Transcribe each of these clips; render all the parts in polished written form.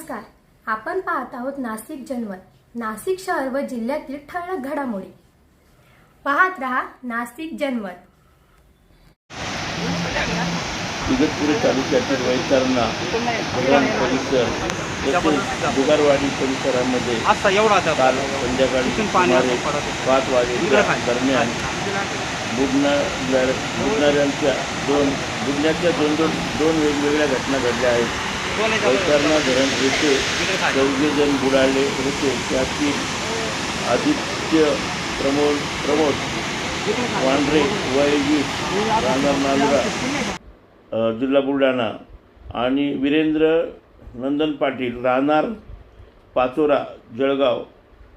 नमस्कार. आपण पाहत आहोत नाशिक जनमत. नाशिक शहर व जिल्ह्यातील ठळक घडामोडी पाहत रहा. नाशिक जनमत. इगतपुरी तालुक्यातील वैतरणा धरण परिसर तसेच दुगारवाडी परिसरामध्ये काल संध्याकाळी सुमारे 5 वाजेच्या दरम्यान बुडणाऱ्यांच्या दोन वेगवेगळ्या घटना घडल्या आहेत. वैतरणा धरण येथे 14 जण बुडाले होते. त्यातील आदित्य प्रमोद वांड्रे वय 20 राहणार नांदगाव जिल्हा बुलढाणा आणि वीरेंद्र नंदन पाटील राहणार पाचोरा जळगाव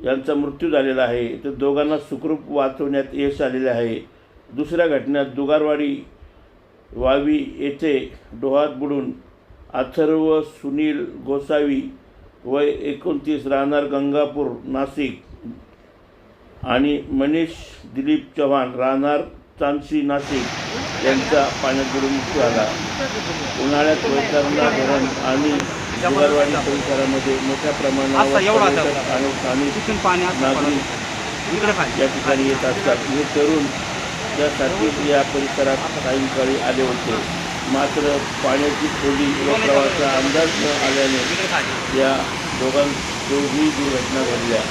यांचा मृत्यू झालेला आहे. तर दोघांना सुखरूप वाचवण्यात यश आलेले आहे. दुसऱ्या घटनेत दुगारवाडी वावी येथे डोहात बुडून अथर्व सुनील गोसावी वय 29 राहणार गंगापूर नाशिक आणि मनीष दिलीप चव्हाण राहणार चांदशी नाशिक यांचा पाण्यात बुडून मृत्यू झाला. उन्हाळ्यात वैतरणा धरण आणि दुगारवाडी परिसरामध्ये मोठ्या प्रमाणावर आणि स्थानिक नागरिक या ठिकाणी येत असतात. हे तरुण त्यासाठी या परिसरात सायंकाळी आले होते. मात्र पाण्याची खोली व प्रवाहाचा अंदाज न आल्याने या दोघी दुर्घटना घडल्या.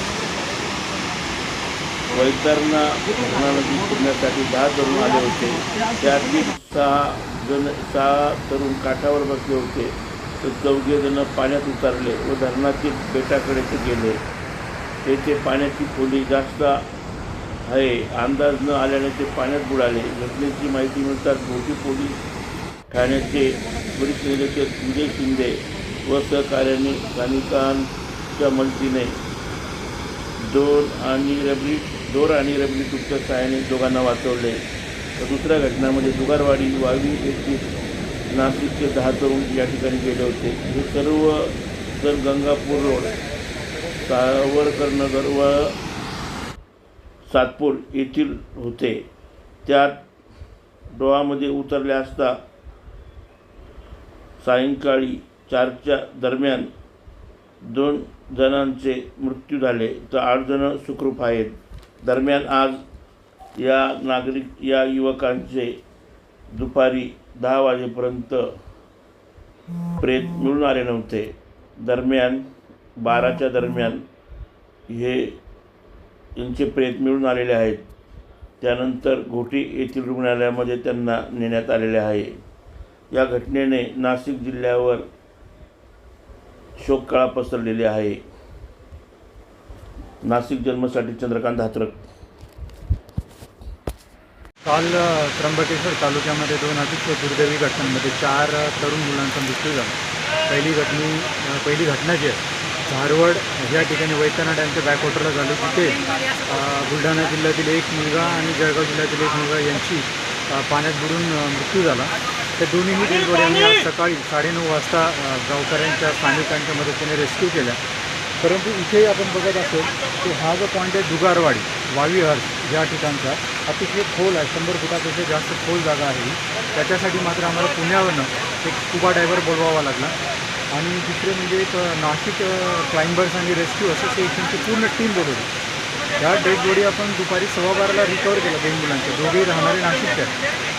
वैतरणा धरणानदी फिरण्यासाठी 10 तरुण आले होते. त्यातील 6 तरुण काठावर बसले होते तर 14 जण पाण्यात उतरले व धरणातील बेटाकडे ते गेले. तेथे पाण्याची खोली जास्त आहे. अंदाज न आल्याने ते पाण्यात बुडाले. घटनेची माहिती मिळताच भोवती पोलीस ठाण्याचे वरिष्ठ निरीक्षक विजय शिंदे व सहकार्याने स्थानिकांच्या मदतीने दोर आणि रबरी ट्यूबच्या सहाय्याने दोघांना वाचवले. तर दुसऱ्या घटनामध्ये दुगारवाडी वावी येथील नाशिकचे 10 तरुण या ठिकाणी गेले होते. हे सर्व जण गंगापूर रोड सावरकर नगर व सातपूर येथील होते. त्यात डोहामध्ये उतरले असता सायंकाळी 4च्या दरम्यान 2 जणांचे मृत्यू झाले तर 8 जण सुखरूप आहेत. दरम्यान आज या युवकांचे दुपारी 10 वाजेपर्यंत प्रेत मिळून आले नव्हते. दरम्यान 12च्या दरम्यान यांचे प्रेत मिळून आलेले आहेत. त्यानंतर घोटी येथील रुग्णालयामध्ये त्यांना नेण्यात आलेले आहे. या घटनेने नाशिक जिल्ह्यावर शोककळा पसरलेली आहे. नाशिक जन्मसाठी चंद्रकांत हात्रक. काल त्र्यंबकेश्वर तालुक्यामध्ये 2 अतिशय दुर्दैवी घटनांमध्ये 4 तरुण मुलांचा मृत्यू झाला. पहिली घटना जी आहे धारवड या ठिकाणी वैतरणा डॅमच्या बॅकवॉटरला झाली. तिथे बुलढाणा जिल्ह्यातील 1 मुलगा आणि जळगाव जिल्ह्यातील 1 मुलगा यांची पाण्यात बुडून मृत्यू झाला. त्या दोन्हीही डेड बॉडी आज सकाळी 9:30 वाजता गावकऱ्यांच्या स्थानिकांच्या मदतीने रेस्क्यू केल्या. परंतु इथे आपण बघत असेल की हा जो पॉईंट आहे दुगारवाडी वावी हर्ष या ठिकाणचा अतिशय खोल आहे. 100 फुटापेक्षा जास्त खोल जागा आहे. त्याच्यासाठी मात्र आम्हाला पुण्यावरनं एक स्कुबा डायव्हर बोलवावा लागला. आणि दुसरे म्हणजे एक नाशिक क्लाइंबर्स आणि रेस्क्यू असोसिएशनची पूर्ण टीम बोलवली. ह्या डेड बॉडी आपण दुपारी 12:15ला रिकवर केला. 2 मुलांच्या, दोघेही राहणारे नाशिकच्या.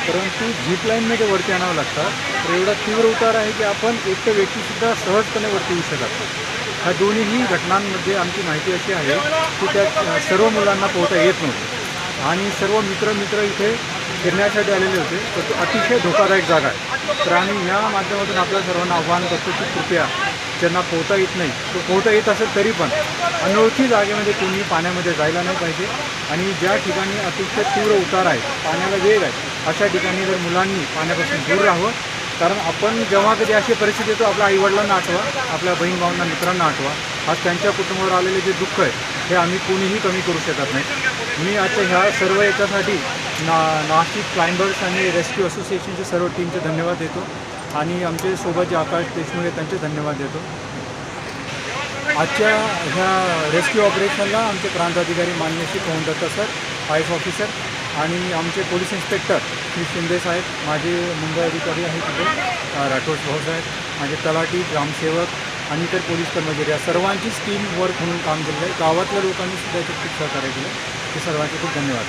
परंतु झीप लाईनने ते वरती आणावं लागतात. तर एवढा तीव्र उतार आहे की आपण एकटं व्यक्तीसुद्धा सहजपणे वरती येऊ शकत. ह्या दोन्हीही घटनांमध्ये आमची माहिती अशी आहे की त्या सर्व मुलांना पोहता येत नव्हतं आणि सर्व मित्र इथे फिरण्यासाठी आलेले होते. तर तो अतिशय धोकादायक जागा आहे. तर आम्ही ह्या माध्यमातून आपल्या सर्वांना आव्हान करतो की कृपया ज्यांना पोहता येत नाही, तो पोहता येत असेल तरी पण अनोळखी जागेमध्ये कोणी पाण्यामध्ये जायला नाही पाहिजे. आणि ज्या ठिकाणी अतिशय तीव्र उतार आहे, पाण्याला वेग आहे, अशा ठिकाणी जर मुलांनी पाण्यापासून दूर राहावं. कारण आपण जेव्हा कधी अशी परिस्थिती येतो आपल्या आईवडिलांना आठवा, आपल्या बहीण भावांना मित्रांना आठवा. आज त्यांच्या कुटुंबावर आलेले जे दुःख आहे हे आम्ही कोणीही कमी करू शकत नाही. मी आजच्या ह्या सर्व याच्यासाठी नाशिक क्लाइंबर्स आणि रेस्क्यू असोसिएशनचे सर्व टीमचे धन्यवाद देतो आणि आमचे सोबत जे आकाश देशमुख आहेत त्यांचे धन्यवाद देतो. आजच्या ह्या रेस्क्यू ऑपरेशनला आमचे प्रांत अधिकारी मान्य Shri Pawan Datta sir, IAS officer आणि आमचे पोलीस इन्स्पेक्टर श्री शिंदे साहेब, माझे मुंबई अधिकारी आहेत तिथे राठोड भाऊसाहेब, माझे तलाठी, ग्रामसेवक आणि इतर पोलीस कर्मचारी या सर्वांचीच टीम वर्क म्हणून काम केलेलं आहे. गावातल्या लोकांनी सुद्धा याच्यात खूप सहकार्य केलं. ते सर्वांचे खूप धन्यवाद.